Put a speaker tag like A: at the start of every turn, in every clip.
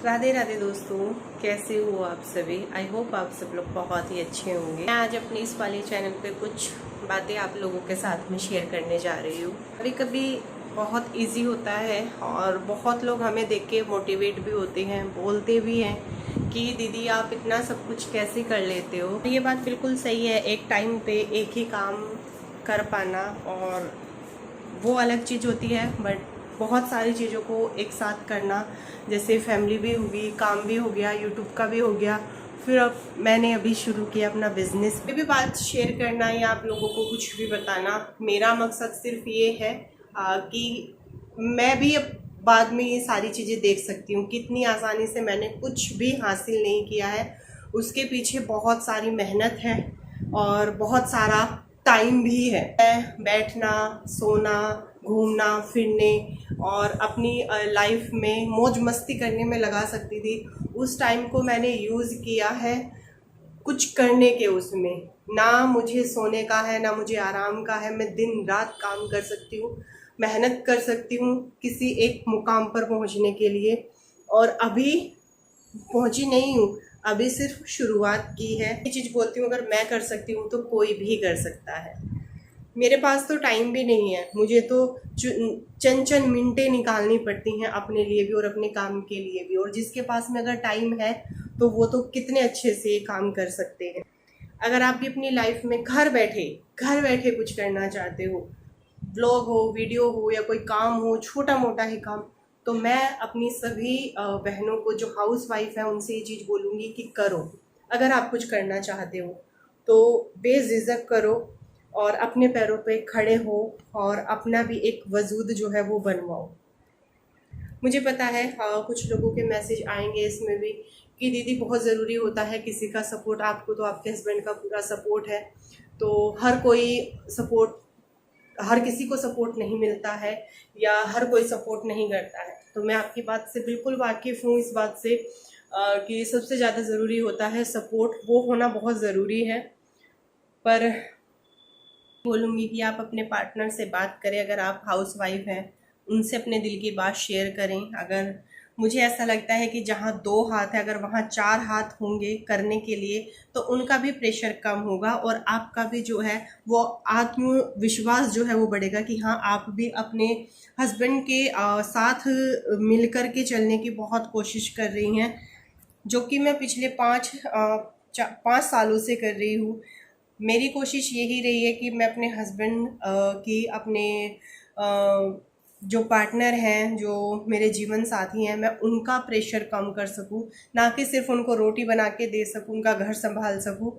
A: राधे राधे दोस्तों, कैसे हो आप सभी। आई होप आप सब लोग बहुत ही अच्छे होंगे। मैं आज अपने इस वाले चैनल पे कुछ बातें आप लोगों के साथ में शेयर करने जा रही हूँ। कभी कभी बहुत इजी होता है और बहुत लोग हमें देख के मोटिवेट भी होते हैं, बोलते भी हैं कि दीदी आप इतना सब कुछ कैसे कर लेते हो। ये बात बिल्कुल सही है। एक टाइम पे एक ही काम कर पाना और वो अलग चीज़ होती है, बट बहुत सारी चीज़ों को एक साथ करना, जैसे फैमिली भी होगी, काम भी हो गया, यूट्यूब का भी हो गया, फिर अब मैंने अभी शुरू किया अपना बिजनेस। कोई भी बात शेयर करना या आप लोगों को कुछ भी बताना, मेरा मकसद सिर्फ ये है कि मैं भी अब बाद में ये सारी चीज़ें देख सकती हूँ। कितनी आसानी से मैंने कुछ भी हासिल नहीं किया है, उसके पीछे बहुत सारी मेहनत है और बहुत सारा टाइम भी है। बैठना, सोना, घूमना फिरने और अपनी लाइफ में मौज मस्ती करने में लगा सकती थी। उस टाइम को मैंने यूज़ किया है कुछ करने के, उसमें ना मुझे सोने का है ना मुझे आराम का है। मैं दिन रात काम कर सकती हूँ, मेहनत कर सकती हूँ किसी एक मुकाम पर पहुँचने के लिए। और अभी पहुँची नहीं हूँ, अभी सिर्फ शुरुआत की है। ये चीज़ बोलती हूँ, अगर मैं कर सकती हूँ तो कोई भी कर सकता है। मेरे पास तो टाइम भी नहीं है, मुझे तो चंद चंद मिनटें निकालनी पड़ती हैं अपने लिए भी और अपने काम के लिए भी। और जिसके पास में अगर टाइम है तो वो तो कितने अच्छे से काम कर सकते हैं। अगर आप भी अपनी लाइफ में घर बैठे कुछ करना चाहते हो, ब्लॉग हो, वीडियो हो या कोई काम हो, छोटा मोटा ही काम, तो मैं अपनी सभी बहनों को जो हाउस वाइफ है उनसे ये चीज़ बोलूँगी कि करो। अगर आप कुछ करना चाहते हो तो बेझिझक करो और अपने पैरों पे खड़े हो और अपना भी एक वजूद जो है वो बनवाओ। मुझे पता है कुछ लोगों के मैसेज आएंगे इसमें भी कि दीदी बहुत ज़रूरी होता है किसी का सपोर्ट। आपको तो आपके हस्बैंड का पूरा सपोर्ट है, तो हर किसी को सपोर्ट नहीं मिलता है या हर कोई सपोर्ट नहीं करता है। तो मैं आपकी बात से बिल्कुल वाकिफ़ हूँ इस बात से कि सबसे ज़्यादा ज़रूरी होता है सपोर्ट, वो होना बहुत ज़रूरी है। पर बोलूँगी कि आप अपने पार्टनर से बात करें, अगर आप हाउस वाइफ हैं उनसे अपने दिल की बात शेयर करें। अगर मुझे ऐसा लगता है कि जहाँ 2 हाथ है, अगर वहाँ 4 हाथ होंगे करने के लिए, तो उनका भी प्रेशर कम होगा और आपका भी जो है वो आत्मविश्वास जो है वो बढ़ेगा कि हाँ, आप भी अपने हस्बैंड के साथ मिल कर के चलने की बहुत कोशिश कर रही हैं, जो कि मैं पिछले 5 सालों से कर रही हूँ। मेरी कोशिश यही रही है कि मैं अपने हस्बैंड की, अपने जो पार्टनर हैं, जो मेरे जीवन साथी हैं, मैं उनका प्रेशर कम कर सकूं, ना कि सिर्फ उनको रोटी बना के दे सकूं, उनका घर संभाल सकूं,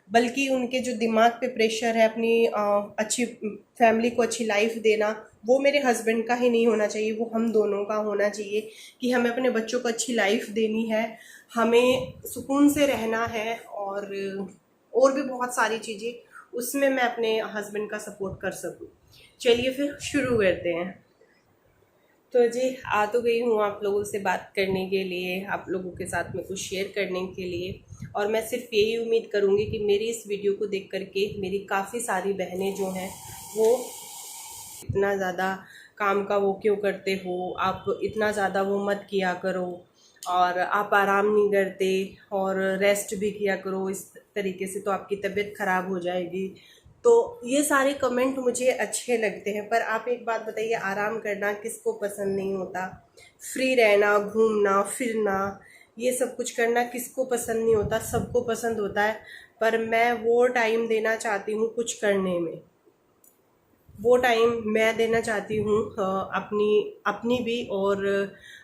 A: बल्कि उनके जो दिमाग पे प्रेशर है अपनी अच्छी फैमिली को अच्छी लाइफ देना, वो मेरे हस्बैंड का ही नहीं होना चाहिए, वो हम दोनों का होना चाहिए। कि हमें अपने बच्चों को अच्छी लाइफ देनी है, हमें सुकून से रहना है और भी बहुत सारी चीज़ें, उसमें मैं अपने हस्बैंड का सपोर्ट कर सकूं। चलिए फिर शुरू करते हैं। तो जी, आ तो गई हूँ आप लोगों से बात करने के लिए, आप लोगों के साथ में कुछ शेयर करने के लिए। और मैं सिर्फ यही उम्मीद करूँगी कि मेरी इस वीडियो को देख करके मेरी काफ़ी सारी बहनें जो हैं वो, इतना ज़्यादा काम का वो क्यों करते हो, आप इतना ज़्यादा वो मत किया करो, और आप आराम नहीं करते और रेस्ट भी किया करो, इस तरीके से तो आपकी तबीयत ख़राब हो जाएगी। तो ये सारे कमेंट मुझे अच्छे लगते हैं, पर आप एक बात बताइए, आराम करना किसको पसंद नहीं होता? फ्री रहना, घूमना फिरना, ये सब कुछ करना किसको पसंद नहीं होता? सबको पसंद होता है। पर मैं वो टाइम देना चाहती हूँ कुछ करने में, वो टाइम मैं देना चाहती हूँ अपनी अपनी भी और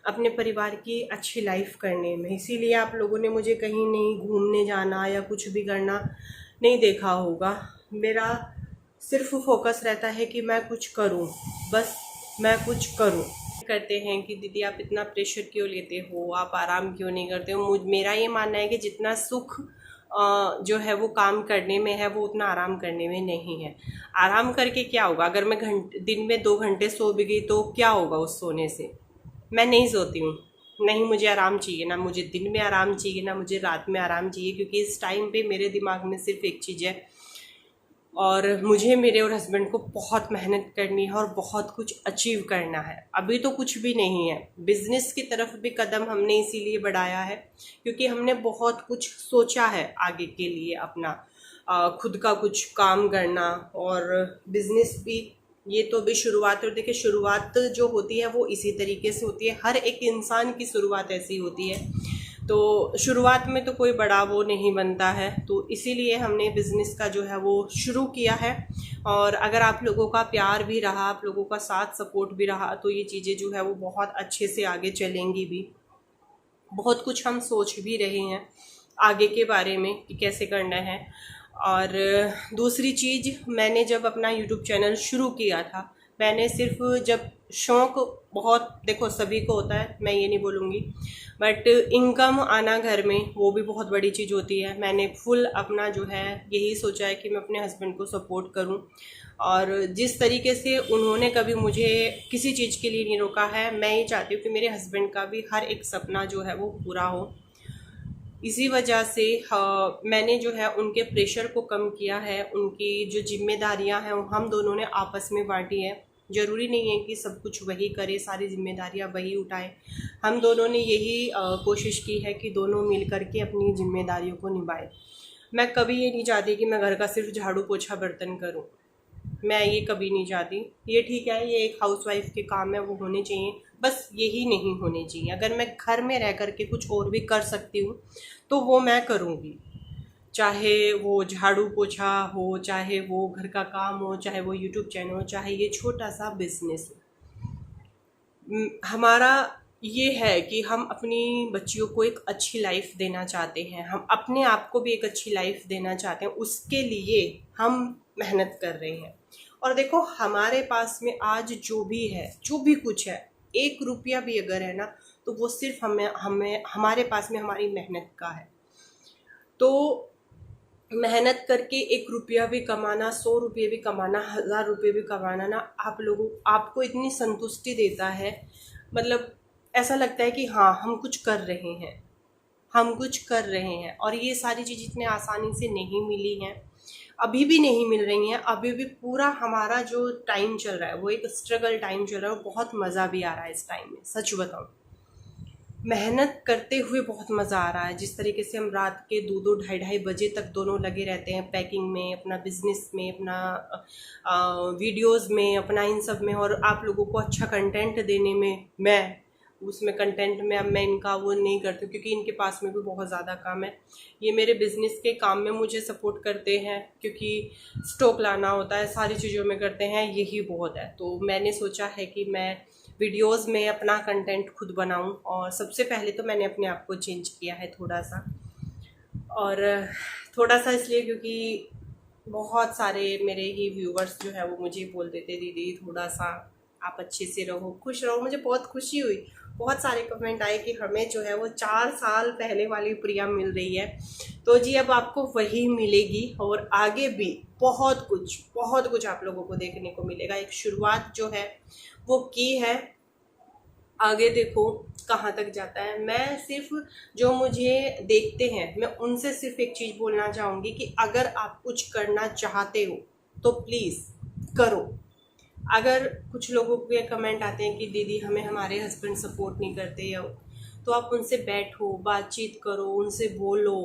A: अपने परिवार की अच्छी लाइफ करने में। इसीलिए आप लोगों ने मुझे कहीं नहीं घूमने जाना या कुछ भी करना नहीं देखा होगा। मेरा सिर्फ फोकस रहता है कि मैं कुछ करूँ, बस मैं कुछ करूँ। करते हैं कि दीदी आप इतना प्रेशर क्यों लेते हो, आप आराम क्यों नहीं करते हो? मेरा ये मानना है कि जितना सुख जो है वो काम करने में है, वो उतना आराम करने में नहीं है। आराम करके क्या होगा? अगर मैं दिन में 2 घंटे सो भी गई तो क्या होगा उस सोने से? मैं नहीं सोती हूँ, नहीं मुझे आराम चाहिए, ना मुझे दिन में आराम चाहिए, ना मुझे रात में आराम चाहिए, क्योंकि इस टाइम पे मेरे दिमाग में सिर्फ एक चीज़ है और मुझे मेरे और हस्बैंड को बहुत मेहनत करनी है और बहुत कुछ अचीव करना है। अभी तो कुछ भी नहीं है, बिजनेस की तरफ भी कदम हमने इसीलिए बढ़ाया है क्योंकि हमने बहुत कुछ सोचा है आगे के लिए अपना, खुद का कुछ काम करना और बिजनेस भी। ये तो अभी शुरुआत है और देखिए शुरुआत जो होती है वो इसी तरीके से होती है, हर एक इंसान की शुरुआत ऐसी होती है। तो शुरुआत में तो कोई बड़ा वो नहीं बनता है, तो इसीलिए हमने बिज़नेस का जो है वो शुरू किया है। और अगर आप लोगों का प्यार भी रहा, आप लोगों का साथ सपोर्ट भी रहा, तो ये चीज़ें जो है वो बहुत अच्छे से आगे चलेंगी भी। बहुत कुछ हम सोच भी रहे हैं आगे के बारे में कि कैसे करना है। और दूसरी चीज़, मैंने जब अपना यूट्यूब चैनल शुरू किया था, मैंने सिर्फ जब शौक़, बहुत देखो सभी को होता है, मैं ये नहीं बोलूँगी, बट इनकम आना घर में वो भी बहुत बड़ी चीज़ होती है। मैंने फुल अपना जो है यही सोचा है कि मैं अपने हस्बैंड को सपोर्ट करूं, और जिस तरीके से उन्होंने कभी मुझे किसी चीज़ के लिए नहीं रोका है, मैं ये चाहती हूँ कि मेरे हस्बैंड का भी हर एक सपना जो है वो पूरा हो। इसी वजह से मैंने जो है उनके प्रेशर को कम किया है, उनकी जो जिम्मेदारियां हैं वो हम दोनों ने आपस में बांटी है। ज़रूरी नहीं है कि सब कुछ वही करे, सारी जिम्मेदारियां वही उठाए। हम दोनों ने यही कोशिश की है कि दोनों मिल करके अपनी जिम्मेदारियों को निभाएं। मैं कभी ये नहीं चाहती कि मैं घर का सिर्फ झाड़ू पोछा बर्तन करूं, मैं ये कभी नहीं चाहती। ये ठीक है, ये एक हाउसवाइफ के काम है, वो होने चाहिए, बस यही नहीं होने चाहिए। अगर मैं घर में रह करके कुछ और भी कर सकती हूँ तो वो मैं करूँगी, चाहे वो झाड़ू पोछा हो, चाहे वो घर का काम हो, चाहे वो यूट्यूब चैनल हो, चाहे ये छोटा सा बिजनेस हो। हमारा ये है कि हम अपनी बच्चियों को एक अच्छी लाइफ देना चाहते हैं, हम अपने आप को भी एक अच्छी लाइफ देना चाहते हैं, उसके लिए हम मेहनत कर रहे हैं। और देखो हमारे पास में आज जो भी है, जो भी कुछ है, 1 रुपया भी अगर है ना, तो वो सिर्फ हमें हमारे पास में हमारी मेहनत का है। तो मेहनत करके 1 रुपया भी कमाना, 100 रुपये भी कमाना, 1000 रुपये भी कमाना ना, आपको इतनी संतुष्टि देता है, मतलब ऐसा लगता है कि हाँ हम कुछ कर रहे हैं, हम कुछ कर रहे हैं। और ये सारी चीज़ इतने आसानी से नहीं मिली हैं, अभी भी नहीं मिल रही हैं। अभी भी पूरा हमारा जो टाइम चल रहा है वो एक स्ट्रगल टाइम चल रहा है, बहुत मज़ा भी आ रहा है इस टाइम में। सच बताऊँ, मेहनत करते हुए बहुत मज़ा आ रहा है। जिस तरीके से हम रात के 2-2 ढाई-ढाई बजे तक दोनों लगे रहते हैं पैकिंग में, अपना बिजनेस में, अपना वीडियोस में, अपना इन सब में, और आप लोगों को अच्छा कंटेंट देने में, मैं उसमें कंटेंट में अब मैं इनका वो नहीं करती क्योंकि इनके पास में भी बहुत ज़्यादा काम है। ये मेरे बिज़नेस के काम में मुझे सपोर्ट करते हैं क्योंकि स्टॉक लाना होता है, सारी चीज़ों में करते हैं, यही बहुत है। तो मैंने सोचा है कि मैं वीडियोस में अपना कंटेंट खुद बनाऊं, और सबसे पहले तो मैंने अपने आप को चेंज किया है थोड़ा सा। और थोड़ा सा इसलिए क्योंकि बहुत सारे मेरे ही व्यूवर्स जो है वो मुझे बोल देते, दीदी थोड़ा सा आप अच्छे से रहो, खुश रहो। मुझे बहुत खुशी हुई, बहुत सारे कमेंट आए कि हमें जो है वो 4 साल पहले वाली प्रिया मिल रही है। तो जी अब आपको वही मिलेगी, और आगे भी बहुत कुछ आप लोगों को देखने को मिलेगा। एक शुरुआत जो है वो की है, आगे देखो कहाँ तक जाता है। मैं सिर्फ जो मुझे देखते हैं, मैं उनसे सिर्फ एक चीज़ बोलना चाहूँगी कि अगर आप कुछ करना चाहते हो तो प्लीज़ करो। अगर कुछ लोगों के कमेंट आते हैं कि दीदी हमें हमारे हस्बैंड सपोर्ट नहीं करते, या तो आप उनसे बैठो, बातचीत करो, उनसे बोलो,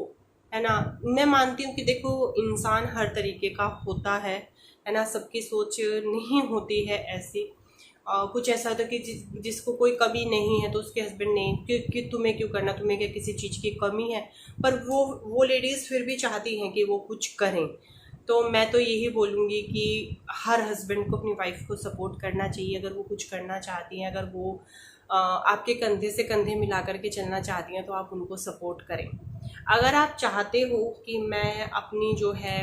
A: है ना। मैं मानती हूँ कि देखो इंसान हर तरीके का होता है ना, सबकी सोच नहीं होती है ऐसी। कुछ ऐसा होता है कि जिसको कोई कमी नहीं है तो उसके हस्बैंड नहीं कि तुम्हें क्यों करना, तुम्हें क्या किसी चीज़ की कमी है, पर वो लेडीज़ फिर भी चाहती हैं कि वो कुछ करें। तो मैं तो यही बोलूँगी कि हर हस्बैंड को अपनी वाइफ को सपोर्ट करना चाहिए। अगर वो कुछ करना चाहती हैं, अगर वो आपके कंधे से कंधे मिला करके चलना चाहती हैं, तो आप उनको सपोर्ट करें। अगर आप चाहते हो कि मैं अपनी जो है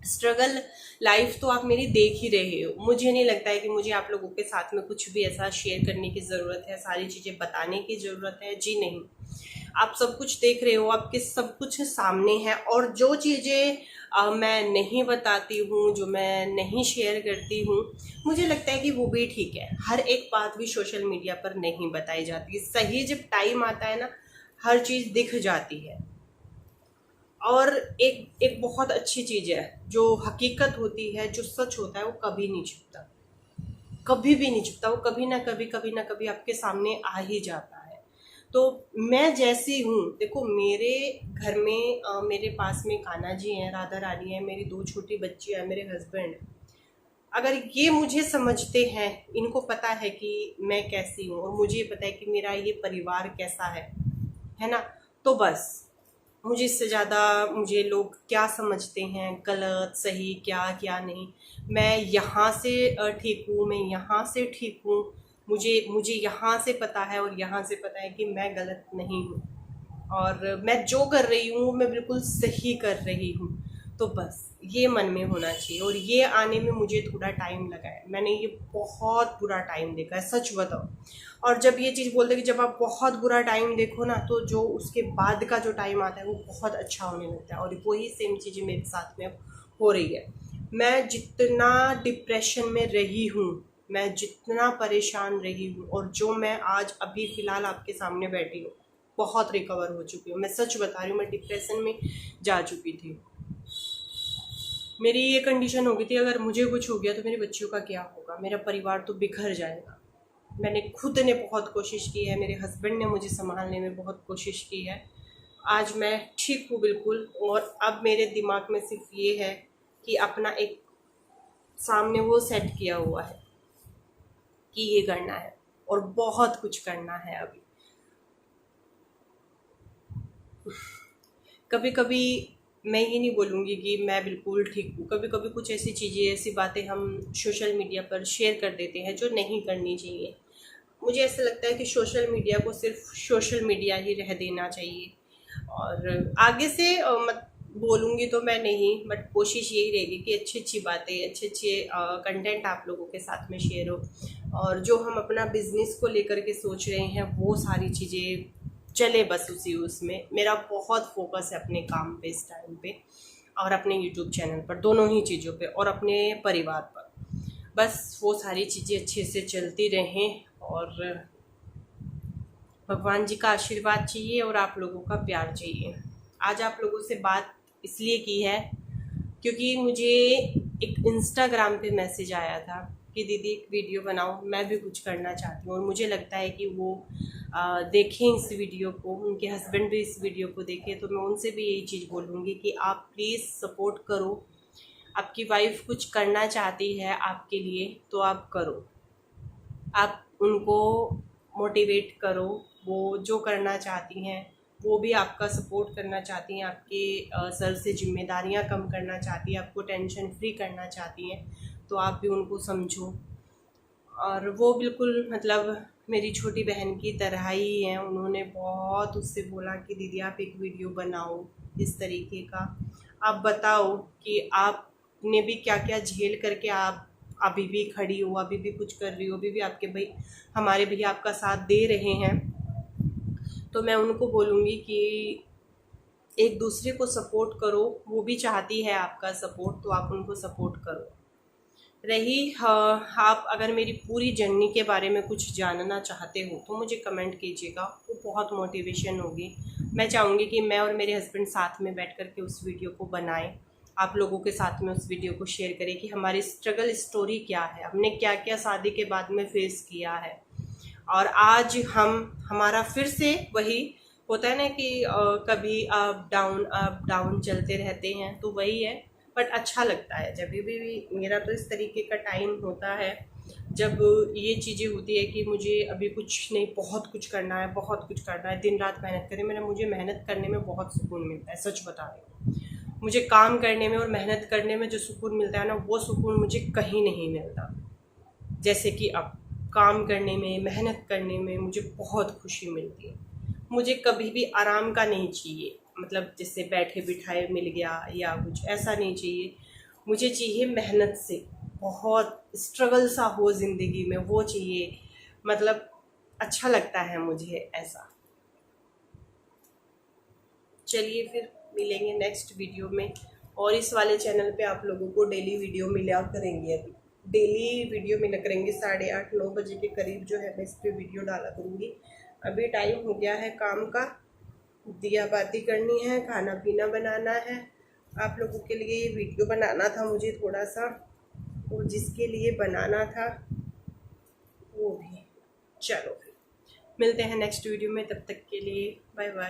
A: स्ट्रगल लाइफ तो आप मेरी देख ही रहे हो, मुझे नहीं लगता है कि मुझे आप लोगों के साथ में कुछ भी ऐसा शेयर करने की ज़रूरत है, सारी चीज़ें बताने की ज़रूरत है। जी नहीं, आप सब कुछ देख रहे हो, आपके सब कुछ सामने है। और जो चीज़ें मैं नहीं बताती हूँ, जो मैं नहीं शेयर करती हूँ, मुझे लगता है कि वो भी ठीक है। हर एक बात भी सोशल मीडिया पर नहीं बताई जाती, सही जब टाइम आता है ना, हर चीज़ दिख जाती है। और एक एक बहुत अच्छी चीज़ है, जो हकीकत होती है, जो सच होता है, वो कभी नहीं छुपता, कभी भी नहीं छुपता। वो कभी ना कभी आपके सामने आ ही जाता है। तो मैं जैसी हूँ, देखो मेरे घर में मेरे पास में कान्हा जी हैं, राधा रानी है, मेरी 2 छोटी बच्ची है, मेरे हस्बैंड। अगर ये मुझे समझते हैं, इनको पता है कि मैं कैसी हूँ, और मुझे ये पता है कि मेरा ये परिवार कैसा है ना, तो बस मुझे इससे ज़्यादा मुझे लोग क्या समझते हैं, गलत सही क्या क्या नहीं, मैं यहाँ से ठीक हूँ, मैं यहाँ से ठीक हूँ, मुझे मुझे यहाँ से पता है और यहाँ से पता है कि मैं गलत नहीं हूँ, और मैं जो कर रही हूँ मैं बिल्कुल सही कर रही हूँ। तो बस ये मन में होना चाहिए, और ये आने में मुझे थोड़ा टाइम लगा है, मैंने ये बहुत बुरा टाइम देखा है, सच बताओ। और जब ये चीज़ बोलते हैं कि जब आप बहुत बुरा टाइम देखो ना, तो जो उसके बाद का जो टाइम आता है वो बहुत अच्छा होने लगता है, और वही सेम चीज़ें मेरे साथ में हो रही है। मैं जितना डिप्रेशन में रही हूँ, मैं जितना परेशान रही हूँ, और जो मैं आज अभी फ़िलहाल आपके सामने बैठी हूँ, बहुत रिकवर हो चुकी हूँ। मैं सच बता रही हूँ, मैं डिप्रेशन में जा चुकी थी। मेरी ये कंडीशन हो गई थी, अगर मुझे कुछ हो गया तो मेरे बच्चियों का क्या होगा, मेरा परिवार तो बिखर जाएगा। मैंने खुद ने बहुत कोशिश की है, मेरे हस्बैंड ने मुझे संभालने में बहुत कोशिश की है। आज मैं ठीक हूँ बिल्कुल, और अब मेरे दिमाग में सिर्फ ये है कि अपना एक सामने वो सेट किया हुआ है कि ये करना है, और बहुत कुछ करना है अभी। कभी कभी मैं ये नहीं बोलूँगी कि मैं बिल्कुल ठीक हूँ, कभी कभी कुछ ऐसी चीज़ें, ऐसी बातें हम सोशल मीडिया पर शेयर कर देते हैं जो नहीं करनी चाहिए। मुझे ऐसा लगता है कि सोशल मीडिया को सिर्फ सोशल मीडिया ही रह देना चाहिए, और आगे से मत बोलूँगी तो मैं नहीं, बट कोशिश यही रहेगी कि अच्छी अच्छी बातें, अच्छे अच्छे कंटेंट आप लोगों के साथ में शेयर हो, और जो हम अपना बिजनेस को लेकर के सोच रहे हैं वो सारी चीज़ें चले, बस उसी उसमें मेरा बहुत फोकस है अपने काम पे इस टाइम पे, और अपने यूट्यूब चैनल पर, दोनों ही चीज़ों पे, और अपने परिवार पर। बस वो सारी चीज़ें अच्छे से चलती रहें, और भगवान जी का आशीर्वाद चाहिए, और आप लोगों का प्यार चाहिए। आज आप लोगों से बात इसलिए की है क्योंकि मुझे एक इंस्टाग्राम पे मैसेज आया था कि दीदी एक वीडियो बनाओ, मैं भी कुछ करना चाहती हूँ, और मुझे लगता है कि वो देखें इस वीडियो को, उनके हस्बैंड भी इस वीडियो को देखें। तो मैं उनसे भी यही चीज़ बोलूँगी कि आप प्लीज़ सपोर्ट करो, आपकी वाइफ कुछ करना चाहती है आपके लिए तो आप करो, आप उनको मोटिवेट करो, वो जो करना चाहती हैं, वो भी आपका सपोर्ट करना चाहती हैं, आपके सर से जिम्मेदारियां कम करना चाहती हैं, आपको टेंशन फ्री करना चाहती हैं, तो आप भी उनको समझो। और वो बिल्कुल मतलब मेरी छोटी बहन की तरह ही हैं, उन्होंने बहुत उससे बोला कि दीदी आप एक वीडियो बनाओ इस तरीके का, आप बताओ कि आपने भी क्या क्या झेल करके आप अभी भी खड़ी हो, अभी भी कुछ कर रही हो, अभी भी आपके भाई, हमारे भैया आपका साथ दे रहे हैं। तो मैं उनको बोलूँगी कि एक दूसरे को सपोर्ट करो, वो भी चाहती है आपका सपोर्ट, तो आप उनको सपोर्ट करो। रही आप अगर मेरी पूरी जर्नी के बारे में कुछ जानना चाहते हो तो मुझे कमेंट कीजिएगा, वो बहुत मोटिवेशन होगी। मैं चाहूँगी कि मैं और मेरे हस्बैंड साथ में बैठ कर के उस वीडियो को बनाएं, आप लोगों के साथ में उस वीडियो को शेयर करें कि हमारी स्ट्रगल स्टोरी क्या है, हमने क्या क्या शादी के बाद में फेस किया है, और आज हमारा फिर से वही होता है ना कि कभी अप डाउन चलते रहते हैं, तो वही है। बट अच्छा लगता है जब भी मेरा तो इस तरीके का टाइम होता है जब ये चीज़ें होती है कि मुझे अभी कुछ नहीं, बहुत कुछ करना है, बहुत कुछ करना है, दिन रात मेहनत करें। मुझे मेहनत करने में बहुत सुकून मिलता है, सच बता रही हूँ। मुझे काम करने में और मेहनत करने में जो सुकून मिलता है ना, वो सुकून मुझे कहीं नहीं मिलता। जैसे कि अब काम करने में, मेहनत करने में मुझे बहुत खुशी मिलती है। मुझे कभी भी आराम का नहीं चाहिए, मतलब जैसे बैठे बिठाए मिल गया या कुछ ऐसा नहीं चाहिए। मुझे चाहिए मेहनत से, बहुत स्ट्रगल सा हो ज़िंदगी में, वो चाहिए। मतलब अच्छा लगता है मुझे ऐसा। चलिए फिर मिलेंगे नेक्स्ट वीडियो में, और इस वाले चैनल पे आप लोगों को डेली वीडियो मिला करेंगे। अभी डेली वीडियो मिला करेंगे 8:30-9 बजे के करीब जो है मैं इस पर वीडियो डाला करूँगी। अभी टाइम हो गया है काम का, दिया बाती करनी है, खाना पीना बनाना है। आप लोगों के लिए ये वीडियो बनाना था मुझे थोड़ा सा, और जिसके लिए बनाना था वो भी। चलो मिलते हैं नेक्स्ट वीडियो में, तब तक के लिए बाय बाय।